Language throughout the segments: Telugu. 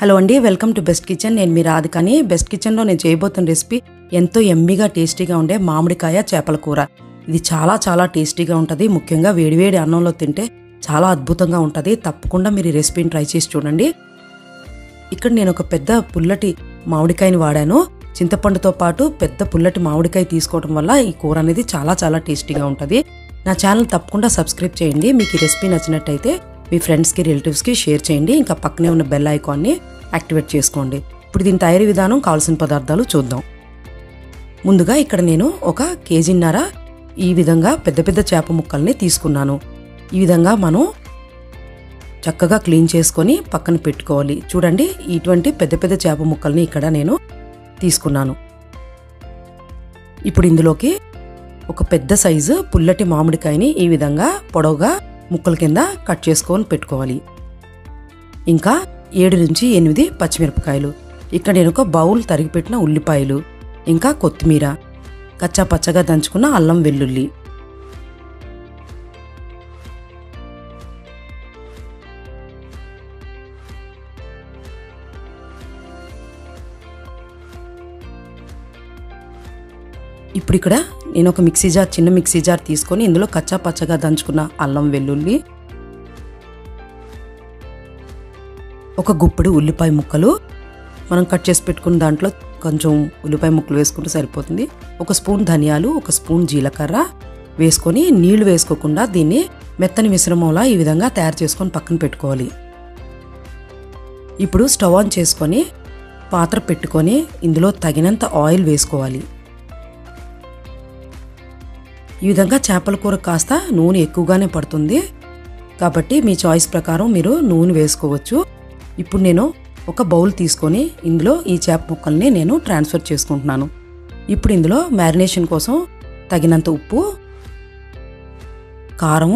హలో అండి, వెల్కమ్ టు బెస్ట్ కిచెన్. నేను మీ రాధికని. బెస్ట్ కిచెన్లో నేను చేయబోతున్న రెసిపీ ఎంతో ఎమ్మీగా టేస్టీగా ఉండే మామిడికాయ చేపల కూర. ఇది చాలా చాలా టేస్టీగా ఉంటుంది. ముఖ్యంగా వేడివేడి అన్నంలో తింటే చాలా అద్భుతంగా ఉంటుంది. తప్పకుండా మీరు ఈ రెసిపీని ట్రై చేసి చూడండి. ఇక్కడ నేను ఒక పెద్ద పుల్లటి మామిడికాయని వాడాను. చింతపండుతో పాటు పెద్ద పుల్లటి మామిడికాయ తీసుకోవడం వల్ల ఈ కూర అనేది చాలా చాలా టేస్టీగా ఉంటుంది. నా ఛానల్ తప్పకుండా సబ్స్క్రైబ్ చేయండి. మీకు ఈ రెసిపీ నచ్చినట్టయితే మీ ఫ్రెండ్స్కి రిలేటివ్స్కి షేర్ చేయండి. ఇంకా పక్కనే ఉన్న బెల్ ఐకాన్ని యాక్టివేట్ చేసుకోండి. ఇప్పుడు దీని తయారీ విధానం, కావాల్సిన పదార్థాలు చూద్దాం. ముందుగా ఇక్కడ నేను 1.5 kg ఈ విధంగా పెద్ద పెద్ద చేప ముక్కల్ని తీసుకున్నాను. ఈ విధంగా మనం చక్కగా క్లీన్ చేసుకొని పక్కన పెట్టుకోవాలి. చూడండి, ఇటువంటి పెద్ద పెద్ద చేప ముక్కల్ని ఇక్కడ నేను తీసుకున్నాను. ఇప్పుడు ఇందులోకి ఒక పెద్ద సైజు పుల్లటి మామిడికాయని ఈ విధంగా పొడవుగా ముక్కల కింద కట్ చేసుకొని పెట్టుకోవాలి. ఇంకా 7 నుంచి 8 పచ్చిమిరపకాయలు, ఇక్కడ నేను ఒక బౌల్ తరిగిపెట్టిన ఉల్లిపాయలు, ఇంకా కొత్తిమీర, కచ్చా పచ్చగా దంచుకున్న అల్లం వెల్లుల్లి, ఇప్పుడు ఇక్కడ నేను ఒక చిన్న మిక్సీ జార్ తీసుకొని ఇందులో కచ్చా పచ్చగా దంచుకున్న అల్లం వెల్లుల్లి, ఒక గుప్పెడు ఉల్లిపాయ ముక్కలు, మనం కట్ చేసి పెట్టుకున్న దాంట్లో కొంచెం ఉల్లిపాయ ముక్కలు వేసుకుంటే సరిపోతుంది. 1 స్పూన్ ధనియాలు, 1 స్పూన్ జీలకర్ర వేసుకొని నీళ్లు వేసుకోకుండా దీన్ని మెత్తని మిశ్రమంలా ఈ విధంగా తయారు చేసుకొని పక్కన పెట్టుకోవాలి. ఇప్పుడు స్టవ్ ఆన్ చేసుకొని పాత్ర పెట్టుకొని ఇందులో తగినంత ఆయిల్ వేసుకోవాలి. ఈ విధంగా చేపల కూర కాస్త నూనె ఎక్కువగానే పడుతుంది కాబట్టి మీ చాయిస్ ప్రకారం మీరు నూనె వేసుకోవచ్చు. ఇప్పుడు నేను ఒక బౌల్ తీసుకొని ఇందులో ఈ చేప ముక్కల్ని నేను ట్రాన్స్ఫర్ చేసుకుంటున్నాను. ఇప్పుడు ఇందులో మ్యారినేషన్ కోసం తగినంత ఉప్పు, కారం,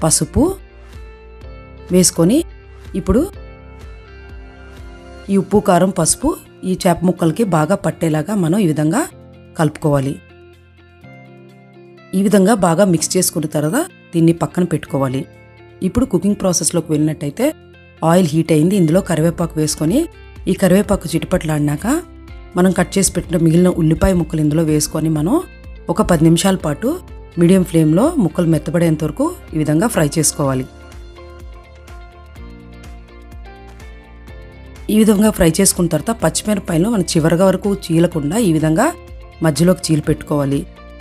పసుపు వేసుకొని ఇప్పుడు ఈ ఉప్పు, కారం, పసుపు ఈ చేప ముక్కలకి బాగా పట్టేలాగా మనం ఈ విధంగా కలుపుకోవాలి. ఈ విధంగా బాగా మిక్స్ చేసుకున్న తర్వాత దీన్ని పక్కన పెట్టుకోవాలి. ఇప్పుడు కుకింగ్ ప్రాసెస్లోకి వెళ్ళినట్టయితే ఆయిల్ హీట్ అయింది. ఇందులో కరివేపాకు వేసుకొని ఈ కరివేపాకు చిటిపట్లాడినాక మనం కట్ చేసి పెట్టిన మిగిలిన ఉల్లిపాయ ముక్కలు ఇందులో వేసుకొని మనం ఒక 10 నిమిషాల పాటు మీడియం ఫ్లేమ్లో ముక్కలు మెత్తబడేంత వరకు ఈ విధంగా ఫ్రై చేసుకోవాలి. ఈ విధంగా ఫ్రై చేసుకున్న తర్వాత పచ్చిమిరపకాయలు మనం చివరిగా వరకు చీలకుండా ఈ విధంగా మధ్యలోకి చీలు పెట్టుకోవాలి.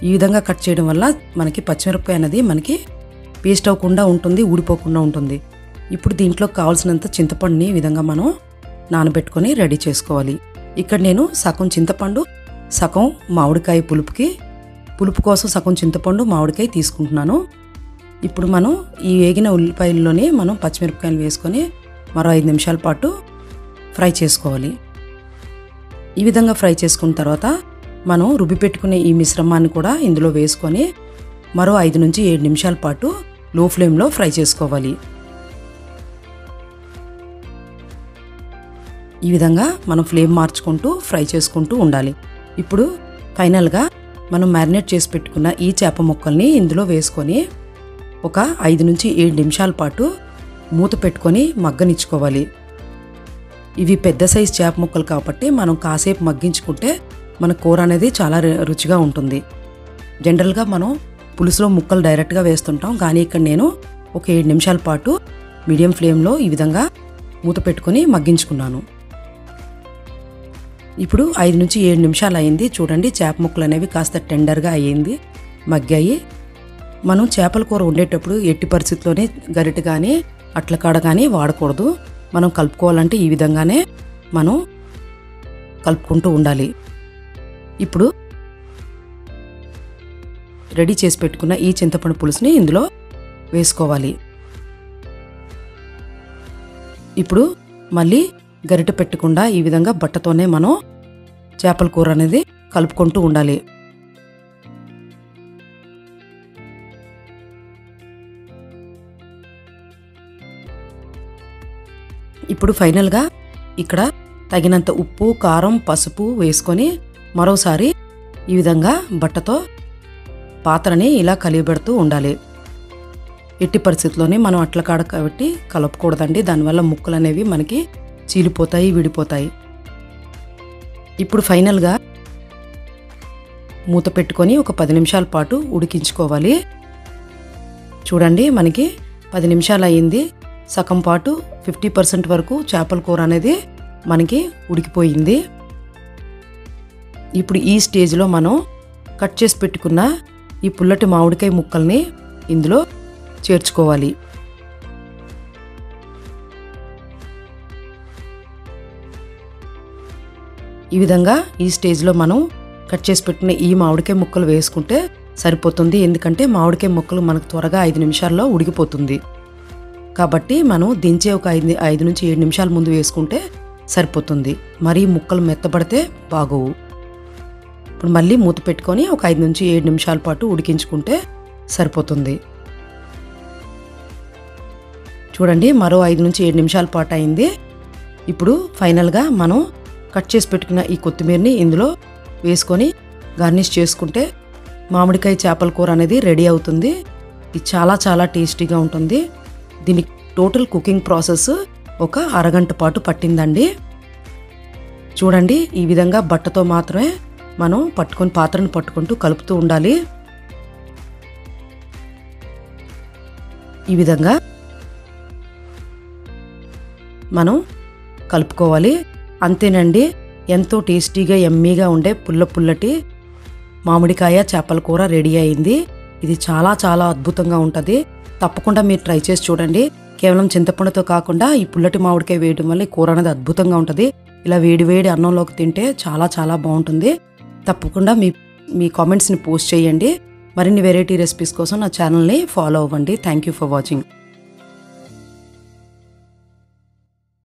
ఈ విధంగా కట్ చేయడం వల్ల మనకి పచ్చిమిరపకాయ అనేది మనకి పేస్ట్ అవ్వకుండా ఉంటుంది, ఊడిపోకుండా ఉంటుంది. ఇప్పుడు దీంట్లో కావాల్సినంత చింతపండుని ఈ విధంగా మనం నానబెట్టుకొని రెడీ చేసుకోవాలి. ఇక్కడ నేను సగం చింతపండు, సగం మామిడికాయ పులుపు కోసం సగం చింతపండు, మామిడికాయ తీసుకుంటున్నాను. ఇప్పుడు మనం ఈ వేగిన ఉల్లిపాయల్లోనే మనం పచ్చిమిరపకాయలు వేసుకొని మరో 5 నిమిషాల పాటు ఫ్రై చేసుకోవాలి. ఈ విధంగా ఫ్రై చేసుకున్న తర్వాత మనం రుబ్బి పెట్టుకునే ఈ మిశ్రమాన్ని కూడా ఇందులో వేసుకొని మరో 5 నుంచి 7 నిమిషాల పాటు లో ఫ్లేమ్లో ఫ్రై చేసుకోవాలి. ఈ విధంగా మనం ఫ్లేమ్ మార్చుకుంటూ ఫ్రై చేసుకుంటూ ఉండాలి. ఇప్పుడు ఫైనల్గా మనం మ్యారినేట్ చేసి పెట్టుకున్న ఈ చేప ముక్కల్ని ఇందులో వేసుకొని ఒక 5 నుంచి 7 నిమిషాల పాటు మూత పెట్టుకొని మగ్గనిచ్చుకోవాలి. ఇవి పెద్ద సైజు చేప ముక్కలు కాబట్టి మనం కాసేపు మగ్గించుకుంటే మన కూర అనేది చాలా రుచిగా ఉంటుంది. జనరల్గా మనం పులుసులో ముక్కలు డైరెక్ట్గా వేస్తుంటాం, కానీ ఇక్కడ నేను ఒక 7 నిమిషాల పాటు మీడియం ఫ్లేమ్లో ఈ విధంగా మూత పెట్టుకొని మగ్గించుకున్నాను. ఇప్పుడు 5 నుంచి 7 నిమిషాలు అయింది. చూడండి, చేప ముక్కలు అనేవి కాస్త టెండర్గా అయ్యింది, మగ్గాయి. మనం చేపల కూర వండేటప్పుడు ఎట్టి పరిస్థితుల్లోనే గరిటె కానీ అట్లకాడ కానీ వాడకూడదు. మనం కలుపుకోవాలంటే ఈ విధంగానే మనం కలుపుకుంటూ ఉండాలి. ఇప్పుడు రెడీ చేసి పెట్టుకున్న ఈ చింతపండు పులుసుని ఇందులో వేసుకోవాలి. ఇప్పుడు మళ్ళీ గరిటె పెట్టకుండా ఈ విధంగా బట్టతోనే మనం చేపల కూర అనేది కలుపుకుంటూ ఉండాలి. ఇప్పుడు ఫైనల్గా ఇక్కడ తగినంత ఉప్పు, కారం, పసుపు వేసుకొని మరోసారి ఈ విధంగా బట్టతో పాత్రని ఇలా కలియబెడుతూ ఉండాలి. ఎట్టి పరిస్థితుల్లోనే మనం అట్ల కాడ కాబట్టి కలపకూడదండి. దానివల్ల ముక్కలు అనేవి మనకి చీలిపోతాయి, విడిపోతాయి. ఇప్పుడు ఫైనల్గా మూత పెట్టుకొని ఒక 10 నిమిషాల పాటు ఉడికించుకోవాలి. చూడండి మనకి 10 నిమిషాలు అయ్యింది. సగం పాటు 50% వరకు చేపల కూర అనేది మనకి ఉడికిపోయింది. ఇప్పుడు ఈ స్టేజ్లో మనం కట్ చేసి పెట్టుకున్న ఈ పుల్లటి మామిడికాయ ముక్కల్ని ఇందులో చేర్చుకోవాలి. ఈ విధంగా ఈ స్టేజ్లో మనం కట్ చేసి పెట్టిన ఈ మామిడికాయ ముక్కలు వేసుకుంటే సరిపోతుంది. ఎందుకంటే మామిడికాయ ముక్కలు మనకు త్వరగా 5 నిమిషాల్లో ఉడికిపోతుంది. కాబట్టి మనం దించే ఒక 5 నుంచి 7 నిమిషాల ముందు వేసుకుంటే సరిపోతుంది. మరీ ముక్కలు మెత్తబడితే బాగోవు. ఇప్పుడు మళ్ళీ మూత పెట్టుకొని ఒక 5 నుంచి 7 నిమిషాల పాటు ఉడికించుకుంటే సరిపోతుంది. చూడండి మరో 5 నుంచి 7 నిమిషాల పాటు అయింది. ఇప్పుడు ఫైనల్గా మనం కట్ చేసి పెట్టుకున్న ఈ కొత్తిమీరని ఇందులో వేసుకొని గార్నిష్ చేసుకుంటే మామిడికాయ చేపల కూర అనేది రెడీ అవుతుంది. ఇది చాలా చాలా టేస్టీగా ఉంటుంది. దీని టోటల్ కుకింగ్ ప్రాసెస్ ఒక అరగంట పాటు పట్టిందండి. చూడండి ఈ విధంగా బట్టతో మాత్రమే మనం పాత్రను పట్టుకుంటూ కలుపుతూ ఉండాలి. ఈ విధంగా మనం కలుపుకోవాలి. అంతేనండి, ఎంతో టేస్టీగా యమ్మీగా ఉండే పుల్లటి మామిడికాయ చేపల కూర రెడీ అయింది. ఇది చాలా చాలా అద్భుతంగా ఉంటుంది. తప్పకుండా మీరు ట్రై చేసి చూడండి. కేవలం చింతపండుతో కాకుండా ఈ పుల్లటి మామిడికాయ వేయడం వల్ల ఈ కూర అనేది అద్భుతంగా ఉంటుంది. ఇలా వేడి అన్నంలోకి తింటే చాలా చాలా బాగుంటుంది. తప్పకుండా మీ కామెంట్స్ని పోస్ట్ చేయండి. మరిన్ని వెరైటీ రెసిపీస్ కోసం నా ఛానల్ని ఫాలో అవ్వండి. Thank you for watching.